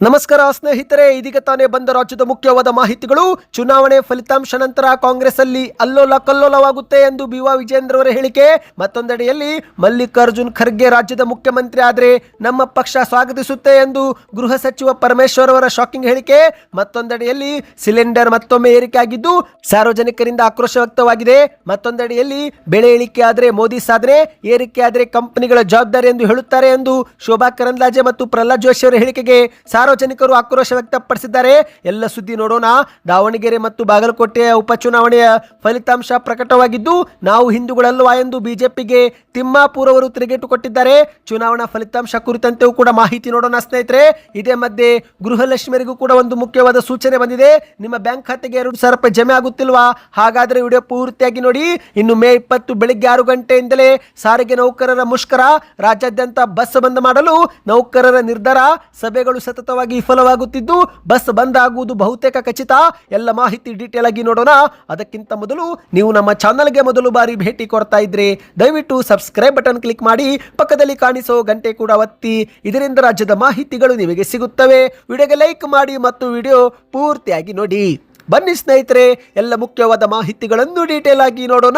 ನಮಸ್ಕಾರ ಸ್ನೇಹಿತರೆ, ಇದೀಗ ತಾನೇ ಬಂದ ರಾಜ್ಯದ ಮುಖ್ಯವಾದ ಮಾಹಿತಿಗಳು. ಚುನಾವಣೆ ಫಲಿತಾಂಶ ನಂತರ ಕಾಂಗ್ರೆಸ್ ಅಲ್ಲಿ ಅಲ್ಲೋಲ ಕಲ್ಲೋಲವಾಗುತ್ತೆ ಎಂದು ಬಿವಾ ವಿಜೇಂದ್ರ ಅವರ ಹೇಳಿಕೆ. ಮತ್ತೊಂದೆಡೆಯಲ್ಲಿ ಮಲ್ಲಿಕಾರ್ಜುನ್ ಖರ್ಗೆ ರಾಜ್ಯದ ಮುಖ್ಯಮಂತ್ರಿ ಆದರೆ ನಮ್ಮ ಪಕ್ಷ ಸ್ವಾಗತಿಸುತ್ತೆ ಎಂದು ಗೃಹ ಸಚಿವ ಪರಮೇಶ್ವರ್ ಅವರ ಶಾಕಿಂಗ್ ಹೇಳಿಕೆ. ಮತ್ತೊಂದೆಡೆಯಲ್ಲಿ ಸಿಲಿಂಡರ್ ಮತ್ತೊಮ್ಮೆ ಏರಿಕೆ ಆಗಿದ್ದು ಸಾರ್ವಜನಿಕರಿಂದ ಆಕ್ರೋಶ ವ್ಯಕ್ತವಾಗಿದೆ. ಮತ್ತೊಂದೆಡೆಯಲ್ಲಿ ಬೆಲೆ ಇಳಿಕೆ ಆದರೆ ಮೋದಿ ಸಾಧನೆ, ಏರಿಕೆ ಆದರೆ ಕಂಪನಿಗಳ ಜವಾಬ್ದಾರಿ ಎಂದು ಹೇಳುತ್ತಾರೆ ಎಂದು ಶೋಭಾ ಕರಂದ್ಲಾಜೆ ಮತ್ತು ಪ್ರಹ್ಲಾದ್ ಜೋಶಿ ಅವರ ಹೇಳಿಕೆಗೆ ಸಾರ್ವಜನಿಕರು ಆಕ್ರೋಶ ವ್ಯಕ್ತಪಡಿಸಿದ್ದಾರೆ. ಎಲ್ಲ ಸುದ್ದಿ ನೋಡೋಣ. ದಾವಣಗೆರೆ ಮತ್ತು ಬಾಗಲಕೋಟೆಯ ಉಪಚುನಾವಣೆಯ ಫಲಿತಾಂಶ ಪ್ರಕಟವಾಗಿದ್ದು ನಾವು ಹಿಂದೂಗಳಲ್ವಾ ಎಂದು ಬಿಜೆಪಿಗೆ ತಿಮ್ಮಾಪುರ್ ಅವರು ತಿರುಗೇಟು ಕೊಟ್ಟಿದ್ದಾರೆ. ಚುನಾವಣಾ ಫಲಿತಾಂಶ ಕುರಿತಂತೆಯೂ ಕೂಡ ಮಾಹಿತಿ ನೋಡೋಣ ಸ್ನೇಹಿತರೆ. ಇದೇ ಮಧ್ಯೆ ಗೃಹಲಕ್ಷ್ಮಿಯರಿಗೂ ಕೂಡ ಒಂದು ಮುಖ್ಯವಾದ ಸೂಚನೆ ಬಂದಿದೆ. ನಿಮ್ಮ ಬ್ಯಾಂಕ್ ಖಾತೆಗೆ 2,000 ರೂಪಾಯಿ ಜಮೆ ಆಗುತ್ತಿಲ್ವಾ? ಹಾಗಾದ್ರೆ ವಿಡಿಯೋ ಪೂರ್ತಿಯಾಗಿ ನೋಡಿ. ಇನ್ನು ಮೇ 20 ಬೆಳಿಗ್ಗೆ 6 ಗಂಟೆಯಿಂದಲೇ ಸಾರಿಗೆ ನೌಕರರ ಮುಷ್ಕರ, ರಾಜ್ಯಾದ್ಯಂತ ಬಸ್ ಬಂದ್ ಮಾಡಲು ನೌಕರರ ನಿರ್ಧಾರ. ಸಭೆಗಳು ಸತತವಾಗಿ ವಿಫಲವಾಗುತ್ತಿದ್ದು ಬಸ್ ಬಂದ್ ಆಗುವುದು ಬಹುತೇಕ ಖಚಿತ. ಎಲ್ಲ ಮಾಹಿತಿ ಡೀಟೇಲ್ ಆಗಿ ನೋಡೋಣ. ಅದಕ್ಕಿಂತ ಮೊದಲು ನೀವು ನಮ್ಮ ಚಾನಲ್ಗೆ ಮೊದಲು ಬಾರಿ ಭೇಟಿ ಕೊಡ್ತಾ ಇದ್ರೆ ದಯವಿಟ್ಟು ಸಬ್ಸ್ಕ್ರೈಬ್ ಬಟನ್ ಕ್ಲಿಕ್ ಮಾಡಿ, ಪಕ್ಕದಲ್ಲಿ ಕಾಣಿಸೋ ಗಂಟೆ ಕೂಡ ಒತ್ತಿ. ಇದರಿಂದ ರಾಜ್ಯದ ಮಾಹಿತಿಗಳು ನಿಮಗೆ ಸಿಗುತ್ತವೆ. ವಿಡಿಯೋಗೆ ಲೈಕ್ ಮಾಡಿ ಮತ್ತು ವಿಡಿಯೋ ಪೂರ್ತಿಯಾಗಿ ನೋಡಿ. ಬನ್ನಿ ಸ್ನೇಹಿತರೆ, ಎಲ್ಲ ಮುಖ್ಯವಾದ ಮಾಹಿತಿಗಳನ್ನು ಡೀಟೇಲ್ ಆಗಿ ನೋಡೋಣ.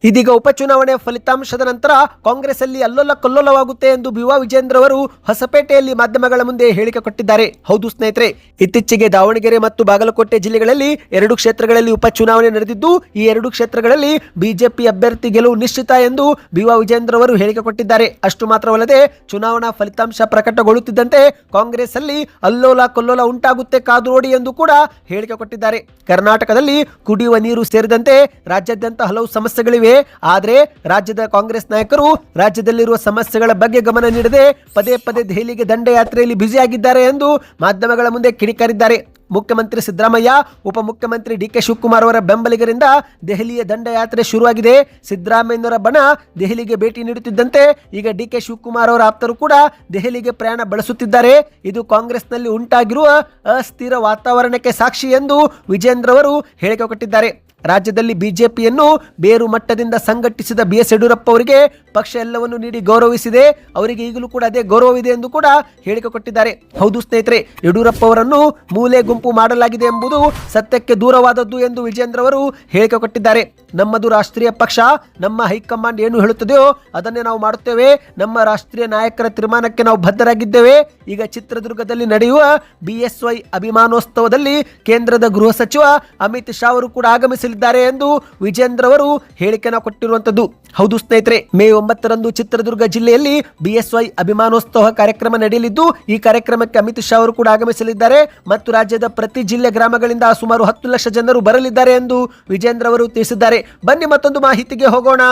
ಇದೀಗ ಉಪಚುನಾವಣೆ ಫಲಿತಾಂಶದ ನಂತರ ಕಾಂಗ್ರೆಸ್ ಅಲ್ಲಿ ಅಲ್ಲೋಲ ಕಲ್ಲೋಲವಾಗುತ್ತೆ ಎಂದು ಬಿವಾ ವಿಜೇಂದ್ರ ಅವರು ಹೊಸಪೇಟೆಯಲ್ಲಿ ಮಾಧ್ಯಮಗಳ ಮುಂದೆ ಹೇಳಿಕೆ ಕೊಟ್ಟಿದ್ದಾರೆ. ಹೌದು ಸ್ನೇಹಿತರೆ, ಇತ್ತೀಚೆಗೆ ದಾವಣಗೆರೆ ಮತ್ತು ಬಾಗಲಕೋಟೆ ಜಿಲ್ಲೆಗಳಲ್ಲಿ 2 ಕ್ಷೇತ್ರಗಳಲ್ಲಿ ಉಪಚುನಾವಣೆ ನಡೆದಿದ್ದು ಈ 2 ಕ್ಷೇತ್ರಗಳಲ್ಲಿ ಬಿಜೆಪಿ ಅಭ್ಯರ್ಥಿ ಗೆಲುವು ನಿಶ್ಚಿತ ಎಂದು ಬಿವಾ ವಿಜೇಂದ್ರ ಅವರು ಹೇಳಿಕೆ ಕೊಟ್ಟಿದ್ದಾರೆ. ಅಷ್ಟು ಮಾತ್ರವಲ್ಲದೆ ಚುನಾವಣಾ ಫಲಿತಾಂಶ ಪ್ರಕಟಗೊಳ್ಳುತ್ತಿದ್ದಂತೆ ಕಾಂಗ್ರೆಸ್ ಅಲ್ಲಿ ಅಲ್ಲೋಲ ಕಲ್ಲೋಲ ಉಂಟಾಗುತ್ತೆ, ಕಾದು ನೋಡಿ ಎಂದು ಕೂಡ ಹೇಳಿಕೆ ಕೊಟ್ಟಿದ್ದಾರೆ. ಕರ್ನಾಟಕದಲ್ಲಿ ಕುಡಿಯುವ ನೀರು ಸೇರಿದಂತೆ ರಾಜ್ಯಾದ್ಯಂತ ಹಲವು ಸಮಸ್ಯೆಗಳಿವೆ. ಆದರೆ ರಾಜ್ಯದ ಕಾಂಗ್ರೆಸ್ ನಾಯಕರು ರಾಜ್ಯದಲ್ಲಿರುವ ಸಮಸ್ಯೆಗಳ ಬಗ್ಗೆ ಗಮನ ನೀಡದೆ ಪದೇ ಪದೇ ದೆಹಲಿಗೆ ದಂಡಯಾತ್ರೆಯಲ್ಲಿ ಬ್ಯುಸಿಯಾಗಿದ್ದಾರೆ ಎಂದು ಮಾಧ್ಯಮಗಳ ಮುಂದೆ ಕಿಡಿಕಾರಿದ್ದಾರೆ. ಮುಖ್ಯಮಂತ್ರಿ ಸಿದ್ದರಾಮಯ್ಯ, ಉಪಮುಖ್ಯಮಂತ್ರಿ ಡಿ ಕೆ ಶಿವಕುಮಾರ್ ಅವರ ಬೆಂಬಲಿಗರಿಂದ ದೆಹಲಿಯ ದಂಡಯಾತ್ರೆ ಶುರುವಾಗಿದೆ. ಸಿದ್ದರಾಮಯ್ಯನವರ ಬಣ ದೆಹಲಿಗೆ ಭೇಟಿ ನೀಡುತ್ತಿದ್ದಂತೆ ಈಗ ಡಿ ಕೆ ಶಿವಕುಮಾರ್ ಅವರ ಆಪ್ತರು ಕೂಡ ದೆಹಲಿಗೆ ಪ್ರಯಾಣ ಬೆಳೆಸುತ್ತಿದ್ದಾರೆ. ಇದು ಕಾಂಗ್ರೆಸ್ನಲ್ಲಿ ಉಂಟಾಗಿರುವ ಅಸ್ಥಿರ ವಾತಾವರಣಕ್ಕೆ ಸಾಕ್ಷಿ ಎಂದು ವಿಜೇಂದ್ರ ಅವರು ಹೇಳಿಕೆ ಕೊಟ್ಟಿದ್ದಾರೆ. ರಾಜ್ಯದಲ್ಲಿ ಬಿಜೆಪಿಯನ್ನು ಬೇರು ಮಟ್ಟದಿಂದ ಸಂಘಟಿಸಿದ BS ಯಡಿಯೂರಪ್ಪ ಅವರಿಗೆ ಪಕ್ಷ ಎಲ್ಲವನ್ನು ನೀಡಿ ಗೌರವಿಸಿದೆ. ಅವರಿಗೆ ಈಗಲೂ ಕೂಡ ಅದೇ ಗೌರವವಿದೆ ಎಂದು ಕೂಡ ಹೇಳಿಕೆ ಕೊಟ್ಟಿದ್ದಾರೆ. ಹೌದು ಸ್ನೇಹಿತರೆ, ಯಡಿಯೂರಪ್ಪ ಅವರನ್ನು ಮೂಲೆ ಗುಂಪು ಮಾಡಲಾಗಿದೆ ಎಂಬುದು ಸತ್ಯಕ್ಕೆ ದೂರವಾದದ್ದು ಎಂದು ವಿಜೇಂದ್ರ ಅವರು ಹೇಳಿಕೆ ಕೊಟ್ಟಿದ್ದಾರೆ. ನಮ್ಮದು ರಾಷ್ಟ್ರೀಯ ಪಕ್ಷ, ನಮ್ಮ ಹೈಕಮಾಂಡ್ ಏನು ಹೇಳುತ್ತದೆಯೋ ಅದನ್ನೇ ನಾವು ಮಾಡುತ್ತೇವೆ. ನಮ್ಮ ರಾಷ್ಟ್ರೀಯ ನಾಯಕರ ತೀರ್ಮಾನಕ್ಕೆ ನಾವು ಬದ್ಧರಾಗಿದ್ದೇವೆ. ಈಗ ಚಿತ್ರದುರ್ಗದಲ್ಲಿ ನಡೆಯುವ BSY ಅಭಿಮಾನೋತ್ಸವದಲ್ಲಿ ಕೇಂದ್ರದ ಗೃಹ ಸಚಿವ ಅಮಿತ್ ಶಾ ಅವರು ಕೂಡ ಆಗಮಿಸಲಿದ್ದಾರೆ ಎಂದು ವಿಜೇಂದ್ರ ಅವರು ಹೇಳಿಕೆಯನ್ನು ಕೊಟ್ಟಿರುವಂತದ್ದು. ಹೌದು ಸ್ನೇಹಿತರೆ, ಮೇ 9ರಂದು ಚಿತ್ರದುರ್ಗ ಜಿಲ್ಲೆಯಲ್ಲಿ BSY ಅಭಿಮಾನೋತ್ಸವ ಕಾರ್ಯಕ್ರಮ ನಡೆಯಲಿದ್ದು ಈ ಕಾರ್ಯಕ್ರಮಕ್ಕೆ ಅಮಿತ್ ಶಾ ಅವರು ಕೂಡ ಆಗಮಿಸಲಿದ್ದಾರೆ ಮತ್ತು ರಾಜ್ಯದ ಪ್ರತಿ ಜಿಲ್ಲೆ ಗ್ರಾಮಗಳಿಂದ ಸುಮಾರು 10 ಲಕ್ಷ ಜನರು ಬರಲಿದ್ದಾರೆ ಎಂದು ವಿಜೇಂದ್ರ ಅವರು ತಿಳಿಸಿದ್ದಾರೆ. ಬನ್ನಿ ಮತ್ತೊಂದು ಮಾಹಿತಿಗೆ ಹೋಗೋಣ.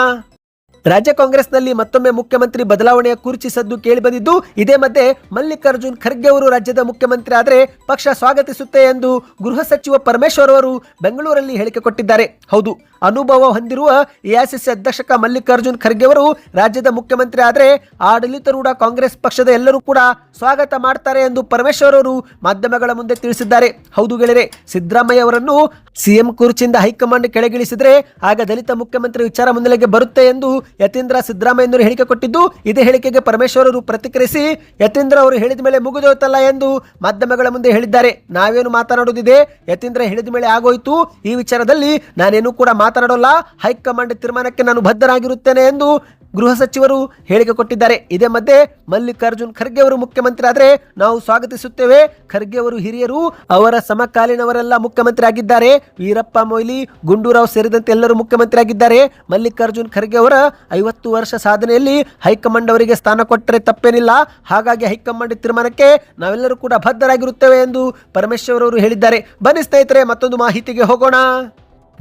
ರಾಜ್ಯ ಕಾಂಗ್ರೆಸ್ನಲ್ಲಿ ಮತ್ತೊಮ್ಮೆ ಮುಖ್ಯಮಂತ್ರಿ ಬದಲಾವಣೆಯ ಕುರ್ಚಿ ಸದ್ದು ಕೇಳಿ ಬಂದಿದ್ದು ಇದೇ ಮಧ್ಯೆ ಮಲ್ಲಿಕಾರ್ಜುನ್ ಖರ್ಗೆ ಅವರು ರಾಜ್ಯದ ಮುಖ್ಯಮಂತ್ರಿ ಆದರೆ ಪಕ್ಷ ಸ್ವಾಗತಿಸುತ್ತೆ ಎಂದು ಗೃಹ ಸಚಿವ ಪರಮೇಶ್ವರ್ ಅವರು ಬೆಂಗಳೂರಲ್ಲಿ ಹೇಳಿಕೆ ಕೊಟ್ಟಿದ್ದಾರೆ. ಹೌದು, ಅನುಭವ ಹೊಂದಿರುವ AICC ಅಧ್ಯಕ್ಷ ಮಲ್ಲಿಕಾರ್ಜುನ್ ಖರ್ಗೆ ಅವರು ರಾಜ್ಯದ ಮುಖ್ಯಮಂತ್ರಿ ಆದರೆ ಆಡಳಿತಾರೂಢ ಕಾಂಗ್ರೆಸ್ ಪಕ್ಷದ ಎಲ್ಲರೂ ಕೂಡ ಸ್ವಾಗತ ಮಾಡ್ತಾರೆ ಎಂದು ಪರಮೇಶ್ವರ್ ಅವರು ಮಾಧ್ಯಮಗಳ ಮುಂದೆ ತಿಳಿಸಿದ್ದಾರೆ. ಹೌದು ಗೆಳೆಯರೆ, ಸಿದ್ದರಾಮಯ್ಯ ಅವರನ್ನು ಸಿಎಂ ಕುರ್ಚಿಯಿಂದ ಹೈಕಮಾಂಡ್ ಕೆಳಗಿಳಿಸಿದ್ರೆ ಆಗ ದಲಿತ ಮುಖ್ಯಮಂತ್ರಿ ವಿಚಾರ ಮುನ್ನೆಲೆಗೆ ಬರುತ್ತೆ ಎಂದು ಯತೀಂದ್ರ ಸಿದ್ದರಾಮಯ್ಯನವರು ಹೇಳಿಕೆ ಕೊಟ್ಟಿದ್ದು ಇದೇ ಹೇಳಿಕೆಗೆ ಪರಮೇಶ್ವರ್ ಅವರು ಪ್ರತಿಕ್ರಿಯಿಸಿ ಯತೀಂದ್ರ ಅವರು ಹೇಳಿದ ಮೇಲೆ ಮುಗಿದೋಯ್ತಲ್ಲ ಎಂದು ಮಾಧ್ಯಮಗಳ ಮುಂದೆ ಹೇಳಿದ್ದಾರೆ. ನಾವೇನು ಮಾತನಾಡುವುದಿದೆ, ಯತೀಂದ್ರ ಹೇಳಿದ ಮೇಲೆ ಆಗೋಯ್ತು. ಈ ವಿಚಾರದಲ್ಲಿ ನಾನೇನು ಕೂಡ ಮಾತನಾಡೋಲ್ಲ. ಹೈಕಮಾಂಡ್ ತೀರ್ಮಾನಕ್ಕೆ ನಾನು ಬದ್ಧರಾಗಿರುತ್ತೇನೆ ಎಂದು ಗೃಹ ಸಚಿವರು ಹೇಳಿಕೆ ಕೊಟ್ಟಿದ್ದಾರೆ. ಇದೇ ಮಧ್ಯೆ ಮಲ್ಲಿಕಾರ್ಜುನ್ ಖರ್ಗೆ ಅವರು ಮುಖ್ಯಮಂತ್ರಿ ಆದರೆ ನಾವು ಸ್ವಾಗತಿಸುತ್ತೇವೆ. ಖರ್ಗೆ ಅವರು ಹಿರಿಯರು, ಅವರ ಸಮಕಾಲೀನವರೆಲ್ಲ ಮುಖ್ಯಮಂತ್ರಿ ಆಗಿದ್ದಾರೆ. ವೀರಪ್ಪ ಮೊಯ್ಲಿ, ಗುಂಡೂರಾವ್ ಸೇರಿದಂತೆ ಎಲ್ಲರೂ ಮುಖ್ಯಮಂತ್ರಿ ಆಗಿದ್ದಾರೆ. ಮಲ್ಲಿಕಾರ್ಜುನ್ ಖರ್ಗೆ ಅವರ 50 ವರ್ಷ ಸಾಧನೆಯಲ್ಲಿ ಹೈಕಮಾಂಡ್ ಅವರಿಗೆ ಸ್ಥಾನ ಕೊಟ್ಟರೆ ತಪ್ಪೇನಿಲ್ಲ. ಹಾಗಾಗಿ ಹೈಕಮಾಂಡ್ ತೀರ್ಮಾನಕ್ಕೆ ನಾವೆಲ್ಲರೂ ಕೂಡ ಬದ್ಧರಾಗಿರುತ್ತೇವೆ ಎಂದು ಪರಮೇಶ್ವರ್ ಅವರು ಹೇಳಿದ್ದಾರೆ. ಬನ್ನಿ ಸ್ನೇಹಿತರೆ, ಮತ್ತೊಂದು ಮಾಹಿತಿಗೆ ಹೋಗೋಣ.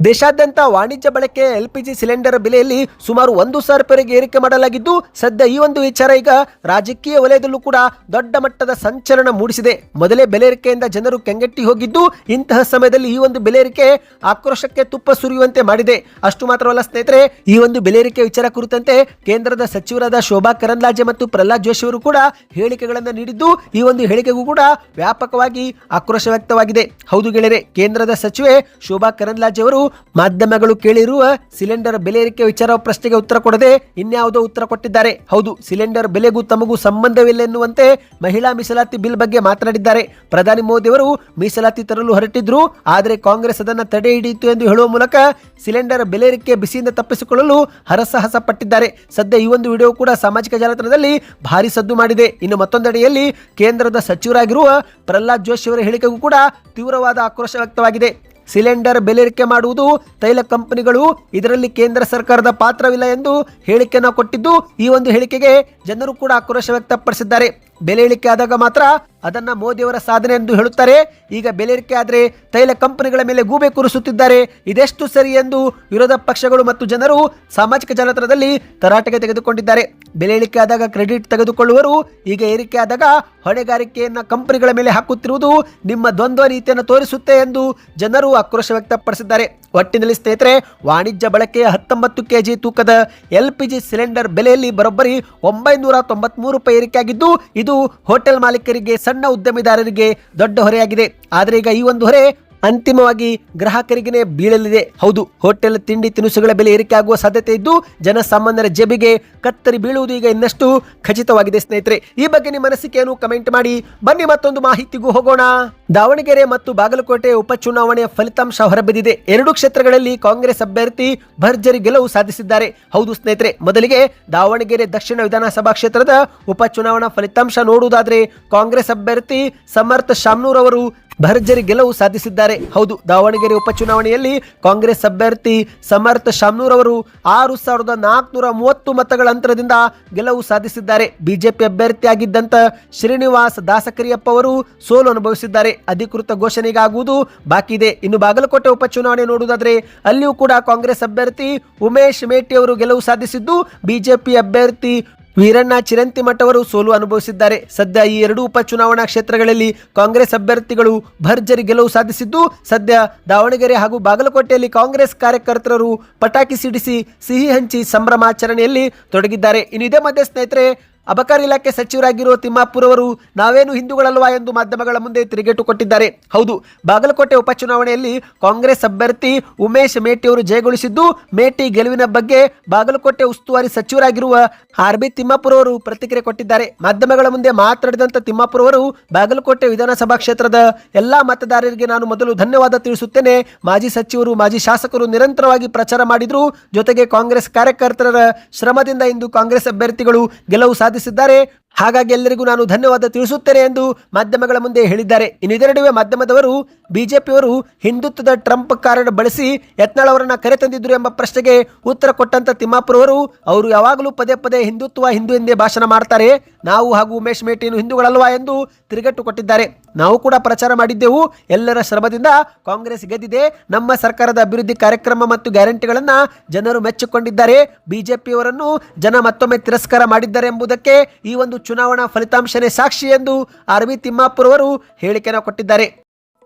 ದೇಶಾದ್ಯಂತ ವಾಣಿಜ್ಯ ಬಳಕೆ LPG ಸಿಲಿಂಡರ್ ಬೆಲೆಯಲ್ಲಿ ಸುಮಾರು 1,000 ರೂಪಾಯಿಗೆ ಏರಿಕೆ ಮಾಡಲಾಗಿದ್ದು ಸದ್ಯ ಈ ಒಂದು ವಿಚಾರ ಈಗ ರಾಜಕೀಯ ವಲಯದಲ್ಲೂ ಕೂಡ ದೊಡ್ಡ ಮಟ್ಟದ ಸಂಚಲನ ಮೂಡಿಸಿದೆ. ಮೊದಲೇ ಬೆಲೆ ಏರಿಕೆಯಿಂದ ಜನರು ಕೆಂಗೆಟ್ಟಿ ಹೋಗಿದ್ದು ಇಂತಹ ಸಮಯದಲ್ಲಿ ಈ ಒಂದು ಬೆಲೆ ಏರಿಕೆ ಆಕ್ರೋಶಕ್ಕೆ ತುಪ್ಪ ಸುರಿಯುವಂತೆ ಮಾಡಿದೆ. ಅಷ್ಟು ಮಾತ್ರವಲ್ಲ ಸ್ನೇಹಿತರೆ, ಈ ಒಂದು ಬೆಲೆ ಏರಿಕೆ ವಿಚಾರ ಕುರಿತಂತೆ ಕೇಂದ್ರದ ಸಚಿವರಾದ ಶೋಭಾ ಕರಂದ್ಲಾಜೆ ಮತ್ತು ಪ್ರಹ್ಲಾದ್ ಜೋಶಿ ಅವರು ಕೂಡ ಹೇಳಿಕೆಗಳನ್ನು ನೀಡಿದ್ದು ಈ ಒಂದು ಹೇಳಿಕೆಗೂ ಕೂಡ ವ್ಯಾಪಕವಾಗಿ ಆಕ್ರೋಶ ವ್ಯಕ್ತವಾಗಿದೆ. ಹೌದು ಗೆಳೆಯರೆ, ಕೇಂದ್ರದ ಸಚಿವೆ ಶೋಭಾ ಕರಂದ್ಲಾಜೆ ಅವರು ಮಾಧ್ಯಮಗಳು ಕೇಳಿರುವ ಸಿಲಿಂಡರ್ ಬೆಲೆ ಏರಿಕೆ ವಿಚಾರ ಪ್ರಶ್ನೆಗೆ ಉತ್ತರ ಕೊಡದೆ ಇನ್ಯಾವುದೋ ಉತ್ತರ ಕೊಟ್ಟಿದ್ದಾರೆ. ಹೌದು, ಸಿಲಿಂಡರ್ ಬೆಲೆಗೂ ತಮಗೂ ಸಂಬಂಧವಿಲ್ಲ ಎನ್ನುವಂತೆ ಮಹಿಳಾ ಮೀಸಲಾತಿ ಬಿಲ್ ಬಗ್ಗೆ ಮಾತನಾಡಿದ್ದಾರೆ. ಪ್ರಧಾನಿ ಮೋದಿ ಅವರು ಮೀಸಲಾತಿ ತರಲು ಹೊರಟಿದ್ರು, ಆದರೆ ಕಾಂಗ್ರೆಸ್ ಅದನ್ನು ತಡೆ ಹಿಡಿಯಿತು ಎಂದು ಹೇಳುವ ಮೂಲಕ ಸಿಲಿಂಡರ್ ಬೆಲೆ ಏರಿಕೆ ಬಿಸಿಯಿಂದ ತಪ್ಪಿಸಿಕೊಳ್ಳಲು ಹರಸಾಹಸ ಪಟ್ಟಿದ್ದಾರೆ. ಸದ್ಯ ಈ ಒಂದು ವಿಡಿಯೋ ಕೂಡ ಸಾಮಾಜಿಕ ಜಾಲತಾಣದಲ್ಲಿ ಭಾರಿ ಸದ್ದು ಮಾಡಿದೆ. ಇನ್ನು ಮತ್ತೊಂದೆಡೆಯಲ್ಲಿ ಕೇಂದ್ರದ ಸಚಿವರಾಗಿರುವ ಪ್ರಹ್ಲಾದ್ ಜೋಶಿ ಅವರ ಹೇಳಿಕೆಗೂ ಕೂಡ ತೀವ್ರವಾದ ಆಕ್ರೋಶ ವ್ಯಕ್ತವಾಗಿದೆ. ಸಿಲಿಂಡರ್ ಬೆಲೆ ಏರಿಕೆ ಮಾಡುವುದು ತೈಲ ಕಂಪನಿಗಳು, ಇದರಲ್ಲಿ ಕೇಂದ್ರ ಸರ್ಕಾರದ ಪಾತ್ರವಿಲ್ಲ ಎಂದು ಹೇಳಿಕೆಯನ್ನು ಕೊಟ್ಟಿದ್ದು, ಈ ಒಂದು ಹೇಳಿಕೆಗೆ ಜನರು ಕೂಡ ಆಕ್ರೋಶ ವ್ಯಕ್ತಪಡಿಸಿದ್ದಾರೆ. ಬೆಲೆ ಇಳಿಕೆ ಆದಾಗ ಮಾತ್ರ ಅದನ್ನ ಮೋದಿಯವರ ಸಾಧನೆ ಎಂದು ಹೇಳುತ್ತಾರೆ. ಈಗ ಬೆಲೆ ಏರಿಕೆ ಆದರೆ ತೈಲ ಕಂಪನಿಗಳ ಮೇಲೆ ಗೂಬೆ ಕೂರಿಸುತ್ತಿದ್ದಾರೆ. ಇದೆಷ್ಟು ಸರಿ ಎಂದು ವಿರೋಧ ಪಕ್ಷಗಳು ಮತ್ತು ಜನರು ಸಾಮಾಜಿಕ ಜಾಲತಾಣದಲ್ಲಿ ತರಾಟೆಗೆ ತೆಗೆದುಕೊಂಡಿದ್ದಾರೆ. ಬೆಲೆ ಇಳಿಕೆ ಆದಾಗ ಕ್ರೆಡಿಟ್ ತೆಗೆದುಕೊಳ್ಳುವರು, ಈಗ ಏರಿಕೆ ಆದಾಗ ಹೊಣೆಗಾರಿಕೆಯನ್ನು ಕಂಪನಿಗಳ ಮೇಲೆ ಹಾಕುತ್ತಿರುವುದು ನಿಮ್ಮ ದ್ವಂದ್ವ ನೀತಿಯನ್ನು ತೋರಿಸುತ್ತೆ ಎಂದು ಜನರು ಆಕ್ರೋಶ ವ್ಯಕ್ತಪಡಿಸಿದ್ದಾರೆ. ಒಟ್ಟಿನಲ್ಲಿ ಸ್ನೇಹಿತರೆ, ವಾಣಿಜ್ಯ ಬಳಕೆಯ 19 kg ತೂಕದ LPG ಸಿಲಿಂಡರ್ ಬೆಲೆಯಲ್ಲಿ ಬರೋಬ್ಬರಿ 993 ರೂಪಾಯಿ ಏರಿಕೆಯಾಗಿದ್ದು, ಇದು ಹೋಟೆಲ್ ಮಾಲೀಕರಿಗೆ, ಸಣ್ಣ ಉದ್ಯಮಿದಾರರಿಗೆ ದೊಡ್ಡ ಹೊರೆಯಾಗಿದೆ. ಆದರೆ ಈಗ ಈ ಒಂದು ಹೊರೆ ಅಂತಿಮವಾಗಿ ಗ್ರಾಹಕರಿಗೆ ಬೀಳಲಿದೆ. ಹೌದು, ಹೋಟೆಲ್ ತಿಂಡಿ ತಿನಿಸುಗಳ ಬೆಲೆ ಏರಿಕೆ ಆಗುವ ಸಾಧ್ಯತೆ ಇದ್ದು ಜನಸಾಮಾನ್ಯರ ಜೇಬಿಗೆ ಕತ್ತರಿ ಬೀಳುವುದು ಈಗ ಇನ್ನಷ್ಟು ಖಚಿತವಾಗಿದೆ. ಸ್ನೇಹಿತರೆ, ಈ ಬಗ್ಗೆ ನಿಮ್ಮ ಅನಿಸಿಕೆಯನ್ನು ಕಮೆಂಟ್ ಮಾಡಿ. ಬನ್ನಿ ಮತ್ತೊಂದು ಮಾಹಿತಿಗೂ ಹೋಗೋಣ. ದಾವಣಗೆರೆ ಮತ್ತು ಬಾಗಲಕೋಟೆ ಉಪಚುನಾವಣೆಯ ಫಲಿತಾಂಶ ಹೊರಬಿದ್ದಿದೆ. 2 ಕ್ಷೇತ್ರಗಳಲ್ಲಿ ಕಾಂಗ್ರೆಸ್ ಅಭ್ಯರ್ಥಿ ಭರ್ಜರಿ ಗೆಲುವು ಸಾಧಿಸಿದ್ದಾರೆ. ಹೌದು ಸ್ನೇಹಿತರೆ, ಮೊದಲಿಗೆ ದಾವಣಗೆರೆ ದಕ್ಷಿಣ ವಿಧಾನಸಭಾ ಕ್ಷೇತ್ರದ ಉಪಚುನಾವಣಾ ಫಲಿತಾಂಶ ನೋಡುವುದಾದ್ರೆ ಕಾಂಗ್ರೆಸ್ ಅಭ್ಯರ್ಥಿ ಸಮರ್ಥ ಶಾಮ್ನೂರ್ ಅವರು ಭರ್ಜರಿ ಗೆಲುವು ಸಾಧಿಸಿದ್ದಾರೆ. ಹೌದು, ದಾವಣಗೆರೆ ಉಪಚುನಾವಣೆಯಲ್ಲಿ ಕಾಂಗ್ರೆಸ್ ಅಭ್ಯರ್ಥಿ ಸಮರ್ಥ ಶಾಮ್ನೂರ್ ಅವರು 6430 ಮತಗಳ ಅಂತರದಿಂದ ಗೆಲುವು ಸಾಧಿಸಿದ್ದಾರೆ. ಬಿಜೆಪಿ ಅಭ್ಯರ್ಥಿಯಾಗಿದ್ದಂತ ಶ್ರೀನಿವಾಸ್ ದಾಸಕರಿಯಪ್ಪ ಅವರು ಸೋಲು ಅನುಭವಿಸಿದ್ದಾರೆ. ಅಧಿಕೃತ ಘೋಷಣೆಗಾಗುವುದು ಬಾಕಿ ಇದೆ. ಇನ್ನು ಬಾಗಲಕೋಟೆ ಉಪಚುನಾವಣೆ ನೋಡುವುದಾದ್ರೆ ಅಲ್ಲಿಯೂ ಕೂಡ ಕಾಂಗ್ರೆಸ್ ಅಭ್ಯರ್ಥಿ ಉಮೇಶ್ ಮೇಟಿ ಅವರು ಗೆಲುವು ಸಾಧಿಸಿದ್ದು, ಬಿಜೆಪಿ ಅಭ್ಯರ್ಥಿ ವೀರಣ್ಣ ಚಿರಂತಿಮಠ ಅವರು ಸೋಲು ಅನುಭವಿಸಿದ್ದಾರೆ. ಸದ್ಯ ಈ 2 ಉಪಚುನಾವಣಾ ಕ್ಷೇತ್ರಗಳಲ್ಲಿ ಕಾಂಗ್ರೆಸ್ ಅಭ್ಯರ್ಥಿಗಳು ಭರ್ಜರಿ ಗೆಲುವು ಸಾಧಿಸಿದ್ದು, ಸದ್ಯ ದಾವಣಗೆರೆ ಹಾಗೂ ಬಾಗಲಕೋಟೆಯಲ್ಲಿ ಕಾಂಗ್ರೆಸ್ ಕಾರ್ಯಕರ್ತರು ಪಟಾಕಿ ಸಿಡಿಸಿ ಸಿಹಿ ಹಂಚಿ ಸಂಭ್ರಮಾಚರಣೆಯಲ್ಲಿ ತೊಡಗಿದ್ದಾರೆ. ಇನ್ನು ಇದೇ ಮಧ್ಯೆ ಸ್ನೇಹಿತರೆ, ಅಬಕಾರಿ ಇಲಾಖೆ ಸಚಿವರಾಗಿರುವ ತಿಮ್ಮಾಪುರ್ ಅವರು ನಾವೇನು ಹಿಂದೂಗಳಲ್ವಾ ಎಂದು ಮಾಧ್ಯಮಗಳ ಮುಂದೆ ತಿರುಗೇಟು ಕೊಟ್ಟಿದ್ದಾರೆ. ಹೌದು, ಬಾಗಲಕೋಟೆ ಉಪಚುನಾವಣೆಯಲ್ಲಿ ಕಾಂಗ್ರೆಸ್ ಅಭ್ಯರ್ಥಿ ಉಮೇಶ್ ಮೇಟಿ ಅವರು ಜಯಗಳಿಸಿದ್ದು, ಮೇಟಿ ಗೆಲುವಿನ ಬಗ್ಗೆ ಬಾಗಲಕೋಟೆ ಉಸ್ತುವಾರಿ ಸಚಿವರಾಗಿರುವ RB ತಿಮ್ಮಾಪುರ್ ಅವರು ಪ್ರತಿಕ್ರಿಯೆ ಕೊಟ್ಟಿದ್ದಾರೆ. ಮಾಧ್ಯಮಗಳ ಮುಂದೆ ಮಾತನಾಡಿದಂತ ತಿಮ್ಮಾಪುರ್ ಅವರು, ಬಾಗಲಕೋಟೆ ವಿಧಾನಸಭಾ ಕ್ಷೇತ್ರದ ಎಲ್ಲಾ ಮತದಾರರಿಗೆ ನಾನು ಮೊದಲು ಧನ್ಯವಾದ ತಿಳಿಸುತ್ತೇನೆ. ಮಾಜಿ ಸಚಿವರು, ಮಾಜಿ ಶಾಸಕರು ನಿರಂತರವಾಗಿ ಪ್ರಚಾರ ಮಾಡಿದ್ರು, ಜೊತೆಗೆ ಕಾಂಗ್ರೆಸ್ ಕಾರ್ಯಕರ್ತರ ಶ್ರಮದಿಂದ ಇಂದು ಕಾಂಗ್ರೆಸ್ ಅಭ್ಯರ್ಥಿಗಳು ಗೆಲುವು ಸಾಧಿಸಿದ್ದಾರೆ. ಹಾಗಾಗಿ ಎಲ್ಲರಿಗೂ ನಾನು ಧನ್ಯವಾದ ತಿಳಿಸುತ್ತೇನೆ ಎಂದು ಮಾಧ್ಯಮಗಳ ಮುಂದೆ ಹೇಳಿದ್ದಾರೆ. ಇನ್ನು ಇದರ ನಡುವೆ ಮಾಧ್ಯಮದವರು ಬಿಜೆಪಿಯವರು ಹಿಂದುತ್ವದ ಟ್ರಂಪ್ ಕಾರ್ಡ್ ಬಳಸಿ ಯತ್ನಾಳ್ ಅವರನ್ನ ಕರೆತಂದಿದ್ರು ಎಂಬ ಪ್ರಶ್ನೆಗೆ ಉತ್ತರ ಕೊಟ್ಟಂತ ತಿಮ್ಮಾಪುರ್ ಅವರು ಯಾವಾಗಲೂ ಪದೇ ಪದೇ ಹಿಂದುತ್ವ ಹಿಂದೂ ಎಂದೇ ಭಾಷಣ ಮಾಡ್ತಾರೆ, ನಾವು ಹಾಗೂ ಉಮೇಶ್ ಮೇಟಿಯನ್ನು ಹಿಂದೂಗಳಲ್ವಾ ಎಂದು ತಿರುಗೇಟು ಕೊಟ್ಟಿದ್ದಾರೆ. ನಾವು ಕೂಡ ಪ್ರಚಾರ ಮಾಡಿದ್ದೆವು, ಎಲ್ಲರ ಶ್ರಮದಿಂದ ಕಾಂಗ್ರೆಸ್ ಗೆದ್ದಿದೆ. ನಮ್ಮ ಸರ್ಕಾರದ ಅಭಿವೃದ್ಧಿ ಕಾರ್ಯಕ್ರಮ ಮತ್ತು ಗ್ಯಾರಂಟಿಗಳನ್ನ ಜನರು ಮೆಚ್ಚಿಕೊಂಡಿದ್ದಾರೆ. ಬಿಜೆಪಿಯವರನ್ನು ಜನ ಮತ್ತೊಮ್ಮೆ ತಿರಸ್ಕಾರ ಮಾಡಿದ್ದಾರೆ ಎಂಬುದಕ್ಕೆ ಈ ಒಂದು ಚುನಾವಣಾ ಫಲಿತಾಂಶನೇ ಸಾಕ್ಷಿ ಎಂದು RB ತಿಮ್ಮಾಪುರ್ ಅವರು ಹೇಳಿಕೆಯನ್ನು ಕೊಟ್ಟಿದ್ದಾರೆ.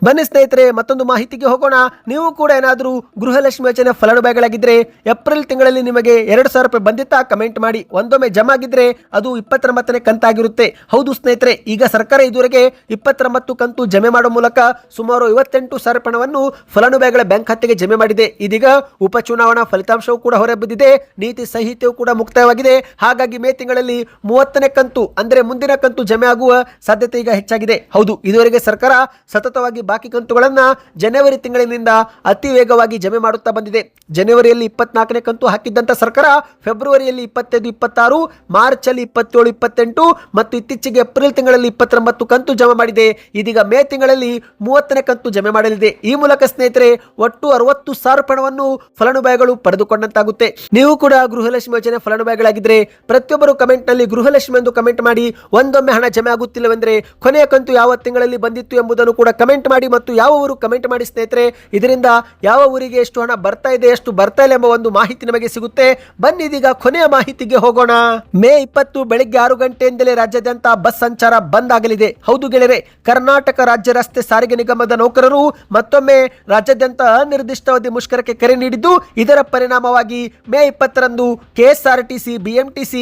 ಬನ್ನಿ ಸ್ನೇಹಿತರೆ, ಮತ್ತೊಂದು ಮಾಹಿತಿಗೆ ಹೋಗೋಣ. ನೀವು ಕೂಡ ಏನಾದರೂ ಗೃಹಲಕ್ಷ್ಮಿ ಯೋಜನೆ ಫಲಾನುಭವಿಗಳಾಗಿದ್ದರೆ ಏಪ್ರಿಲ್ ತಿಂಗಳಲ್ಲಿ ನಿಮಗೆ 2,000 ರೂಪಾಯಿ ಬಂದಿತ್ತಾ? ಕಮೆಂಟ್ ಮಾಡಿ. ಒಂದೊಮ್ಮೆ ಜಮಾ ಆಗಿದ್ರೆ ಅದು 29ನೇ ಕಂತಾಗಿರುತ್ತೆ. ಹೌದು ಸ್ನೇಹಿತರೆ, ಈಗ ಸರ್ಕಾರ ಇದುವರೆಗೆ 29 ಕಂತು ಜಮೆ ಮಾಡುವ ಮೂಲಕ ಸುಮಾರು 58,000 ಹಣವನ್ನು ಫಲಾನುಭವಿಗಳ ಬ್ಯಾಂಕ್ ಖಾತೆಗೆ ಜಮೆ ಮಾಡಿದೆ. ಇದೀಗ ಉಪಚುನಾವಣಾ ಫಲಿತಾಂಶವೂ ಕೂಡ ಹೊರಬಿದ್ದಿದೆ, ನೀತಿ ಸಂಹಿತೆಯೂ ಕೂಡ ಮುಕ್ತಾಯವಾಗಿದೆ. ಹಾಗಾಗಿ ಮೇ ತಿಂಗಳಲ್ಲಿ 30ನೇ ಕಂತು ಅಂದರೆ ಮುಂದಿನ ಕಂತು ಜಮೆ ಆಗುವ ಸಾಧ್ಯತೆ ಈಗ ಹೆಚ್ಚಾಗಿದೆ. ಹೌದು, ಇದುವರೆಗೆ ಸರ್ಕಾರ ಸತತವಾಗಿ ಬಾಕಿ ಕಂತುಗಳನ್ನ ಜನವರಿ ತಿಂಗಳಿನಿಂದ ಅತಿ ವೇಗವಾಗಿ ಜಮೆ ಮಾಡುತ್ತಾ ಬಂದಿದೆ. ಜನವರಿಯಲ್ಲಿ 24ನೇ ಕಂತು ಹಾಕಿದ್ದಂತ ಸರ್ಕಾರ ಫೆಬ್ರವರಿಯಲ್ಲಿ 25, 26, ಮಾರ್ಚ್ ಅಲ್ಲಿ 27, 28 ಮತ್ತು ಇತ್ತೀಚೆಗೆ ಏಪ್ರಿಲ್ ತಿಂಗಳಲ್ಲಿ 29 ಕಂತು ಜಮೆ ಮಾಡಿದೆ. ಇದೀಗ ಮೇ ತಿಂಗಳಲ್ಲಿ 30ನೇ ಕಂತು ಜಮೆ ಮಾಡಲಿದೆ. ಈ ಮೂಲಕ ಸ್ನೇಹಿತರೆ ಒಟ್ಟು 60,000 ಹಣವನ್ನು ಫಲಾನುಭವಿಗಳು ಪಡೆದುಕೊಂಡಂತಾಗುತ್ತೆ. ನೀವು ಕೂಡ ಗೃಹಲಕ್ಷ್ಮಿ ಯೋಜನೆ ಫಲಾನುಭವಿಗಳಾಗಿದ್ರೆ ಪ್ರತಿಯೊಬ್ಬರು ಕಮೆಂಟ್ ನಲ್ಲಿ ಗೃಹಲಕ್ಷ್ಮಿ ಎಂದು ಕಮೆಂಟ್ ಮಾಡಿ. ಒಂದೊಮ್ಮೆ ಹಣ ಜಮೆ ಆಗುತ್ತಿಲ್ಲವೆಂದರೆ ಕೊನೆಯ ಕಂತು ಯಾವ ತಿಂಗಳಲ್ಲಿ ಬಂದಿತ್ತು ಎಂಬುದನ್ನು ಕೂಡ ಕಮೆಂಟ್ ಮಾಡಿ ಮತ್ತು ಯಾವ ಊರು ಕಮೆಂಟ್ ಮಾಡಿ ಸ್ನೇಹಿತರೆ. ಇದರಿಂದ ಯಾವ ಊರಿಗೆ ಎಷ್ಟು ಹಣ ಬರ್ತಾ ಇದೆ, ಎಷ್ಟು ಬರ್ತಾ ಇಲ್ಲ ಎಂಬ ಒಂದು ಮಾಹಿತಿ ನಮಗೆ ಸಿಗುತ್ತೆ. ಬನ್ನಿ ಇದೀಗ ಕೊನೆಯ ಮಾಹಿತಿಗೆ ಹೋಗೋಣ. ಮೇ 20 ಬೆಳಿಗ್ಗೆ 6 ಗಂಟೆಯಿಂದಲೇ ರಾಜ್ಯಾದ್ಯಂತ ಬಸ್ ಸಂಚಾರ ಬಂದ್ ಆಗಲಿದೆ. ಹೌದು ಗೆಳೆಯರೆ, ಕರ್ನಾಟಕ ರಾಜ್ಯ ರಸ್ತೆ ಸಾರಿಗೆ ನಿಗಮದ ನೌಕರರು ಮತ್ತೊಮ್ಮೆ ರಾಜ್ಯಾದ್ಯಂತ ಅನಿರ್ದಿಷ್ಟಾವಧಿ ಮುಷ್ಕರಕ್ಕೆ ಕರೆ ನೀಡಿದ್ದು, ಇದರ ಪರಿಣಾಮವಾಗಿ ಮೇ 20ರಂದು KSRTC, BMTC,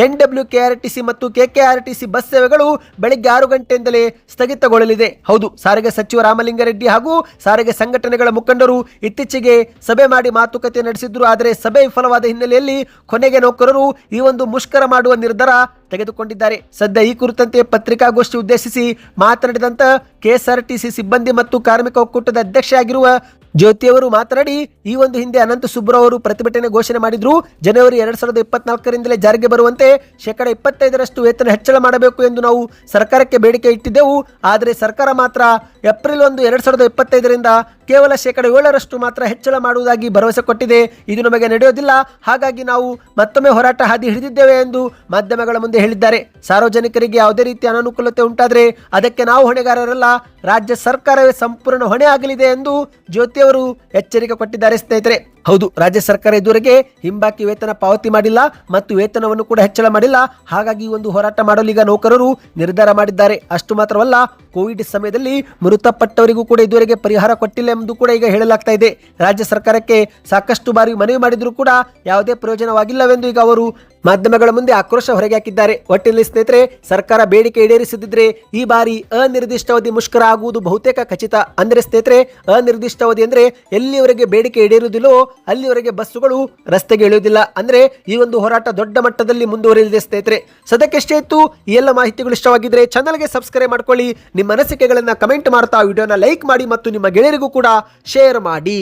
NWKRTC ಮತ್ತು KKRTC ಬಸ್ ಸೇವೆಗಳು ಬೆಳಿಗ್ಗೆ 6 ಗಂಟೆಯಿಂದಲೇ ಸ್ಥಗಿತಗೊಳ್ಳಲಿದೆ. ಹೌದು, ಸಾರಿಗೆ ಸಚಿವರ ರಾಮಲಿಂಗಾರೆಡ್ಡಿ ಹಾಗೂ ಸಾರಿಗೆ ಸಂಘಟನೆಗಳ ಮುಖಂಡರು ಇತ್ತೀಚೆಗೆ ಸಭೆ ಮಾಡಿ ಮಾತುಕತೆ ನಡೆಸಿದ್ರು. ಆದರೆ ಸಭೆ ವಿಫಲವಾದ ಹಿನ್ನೆಲೆಯಲ್ಲಿ ಕೊನೆಗೆ ನೌಕರರು ಈ ಒಂದು ಮುಷ್ಕರ ಮಾಡುವ ನಿರ್ಧಾರ ತೆಗೆದುಕೊಂಡಿದ್ದಾರೆ. ಸದ್ಯ ಈ ಕುರಿತಂತೆ ಪತ್ರಿಕಾಗೋಷ್ಠಿ ಉದ್ದೇಶಿಸಿ ಮಾತನಾಡಿದಂತ ಕೆಎಸ್ಆರ್ಟಿಸಿ ಸಿಬ್ಬಂದಿ ಮತ್ತು ಕಾರ್ಮಿಕ ಒಕ್ಕೂಟದ ಅಧ್ಯಕ್ಷೆಯಾಗಿರುವ ಜ್ಯೋತಿ ಅವರು ಮಾತನಾಡಿ, ಈ ಒಂದು ಹಿಂದೆ ಅನಂತ ಸುಬ್ರಾವ್ ಅವರು ಪ್ರತಿಭಟನೆ ಘೋಷಣೆ ಮಾಡಿದ್ರು. ಜನವರಿ 2024ರಿಂದಲೇ ಜಾರಿಗೆ ಬರುವಂತೆ 25% ವೇತನ ಹೆಚ್ಚಳ ಮಾಡಬೇಕು ಎಂದು ನಾವು ಸರ್ಕಾರಕ್ಕೆ ಬೇಡಿಕೆ ಇಟ್ಟಿದ್ದೆವು. ಆದರೆ ಸರ್ಕಾರ ಮಾತ್ರ ಏಪ್ರಿಲ್ 1, 2025ರಿಂದ ಕೇವಲ 7% ಮಾತ್ರ ಹೆಚ್ಚಳ ಮಾಡುವುದಾಗಿ ಭರವಸೆ ಕೊಟ್ಟಿದೆ. ಇದು ನಮಗೆ ನಡೆಯೋದಿಲ್ಲ. ಹಾಗಾಗಿ ನಾವು ಮತ್ತೊಮ್ಮೆ ಹೋರಾಟ ಹಾದಿ ಹಿಡಿದಿದ್ದೇವೆ ಎಂದು ಮಾಧ್ಯಮಗಳ ಮುಂದೆ ಹೇಳಿದ್ದಾರೆ. ಸಾರ್ವಜನಿಕರಿಗೆ ಯಾವುದೇ ರೀತಿಯ ಅನಾನುಕೂಲತೆ ಉಂಟಾದರೆ ಅದಕ್ಕೆ ನಾವು ಹೊಣೆಗಾರರಲ್ಲ, ರಾಜ್ಯ ಸರ್ಕಾರವೇ ಸಂಪೂರ್ಣ ಹೊಣೆ ಆಗಲಿದೆ ಎಂದು ಜ್ಯೋತಿ ಅವರು ಎಚ್ಚರಿಕೆ ಕೊಟ್ಟಿದ್ದಾರೆ. ಸ್ನೇಹಿತರೆ, ಹೌದು, ರಾಜ್ಯ ಸರ್ಕಾರ ಇದುವರೆಗೆ ಹಿಂಬಾಕಿ ವೇತನ ಪಾವತಿ ಮಾಡಿಲ್ಲ ಮತ್ತು ವೇತನವನ್ನು ಕೂಡ ಹೆಚ್ಚಳ ಮಾಡಿಲ್ಲ. ಹಾಗಾಗಿ ಈ ಒಂದು ಹೋರಾಟ ಮಾಡಲು ಈಗ ನೌಕರರು ನಿರ್ಧಾರ ಮಾಡಿದ್ದಾರೆ. ಅಷ್ಟು ಮಾತ್ರವಲ್ಲ, ಕೋವಿಡ್ ಸಮಯದಲ್ಲಿ ಮೃತಪಟ್ಟವರಿಗೂ ಕೂಡ ಇದುವರೆಗೆ ಪರಿಹಾರ ಕೊಟ್ಟಿಲ್ಲ ಎಂದು ಕೂಡ ಈಗ ಹೇಳಲಾಗ್ತಾ ಇದೆ. ರಾಜ್ಯ ಸರ್ಕಾರಕ್ಕೆ ಸಾಕಷ್ಟು ಬಾರಿ ಮನವಿ ಮಾಡಿದರೂ ಕೂಡ ಯಾವುದೇ ಪ್ರಯೋಜನವಾಗಿಲ್ಲವೆಂದು ಈಗ ಅವರು ಮಾಧ್ಯಮಗಳ ಮುಂದೆ ಆಕ್ರೋಶ ಹೊರಗೆ ಹಾಕಿದ್ದಾರೆ. ಒಟ್ಟಿನಲ್ಲಿ ಸ್ನೇಹಿತರೆ, ಸರ್ಕಾರ ಬೇಡಿಕೆ ಈಡೇರಿಸದಿದ್ರೆ ಈ ಬಾರಿ ಅನಿರ್ದಿಷ್ಟಾವಧಿ ಮುಷ್ಕರ ಆಗುವುದು ಬಹುತೇಕ ಖಚಿತ. ಅಂದ್ರೆ ಸ್ನೇಹಿತರೆ, ಅನಿರ್ದಿಷ್ಟಾವಧಿ ಅಂದ್ರೆ ಎಲ್ಲಿವರೆಗೆ ಬೇಡಿಕೆ ಈಡೇರುವುದಿಲ್ಲೋ ಅಲ್ಲಿವರೆಗೆ ಬಸ್ಸುಗಳು ರಸ್ತೆಗೆ ಇಳಿಯುವುದಿಲ್ಲ. ಅಂದ್ರೆ ಈ ಒಂದು ಹೋರಾಟ ದೊಡ್ಡ ಮಟ್ಟದಲ್ಲಿ ಮುಂದುವರಿಯಲಿದೆ. ಸ್ನೇಹಿತರೆ, ಸದ್ಯಕ್ಕೆ ಇತ್ತು. ಈ ಎಲ್ಲ ಮಾಹಿತಿಗಳು ಇಷ್ಟವಾಗಿದ್ರೆ ಚಾನಲ್ಗೆ ಸಬ್ಸ್ಕ್ರೈಬ್ ಮಾಡ್ಕೊಳ್ಳಿ. ನಿಮ್ಮ ಅನಿಸಿಕೆಗಳನ್ನ ಕಮೆಂಟ್ ಮಾಡ್ತಾ ವಿಡಿಯೋನ ಲೈಕ್ ಮಾಡಿ ಮತ್ತು ನಿಮ್ಮ ಗೆಳೆಯರಿಗೂ ಕೂಡ ಶೇರ್ ಮಾಡಿ.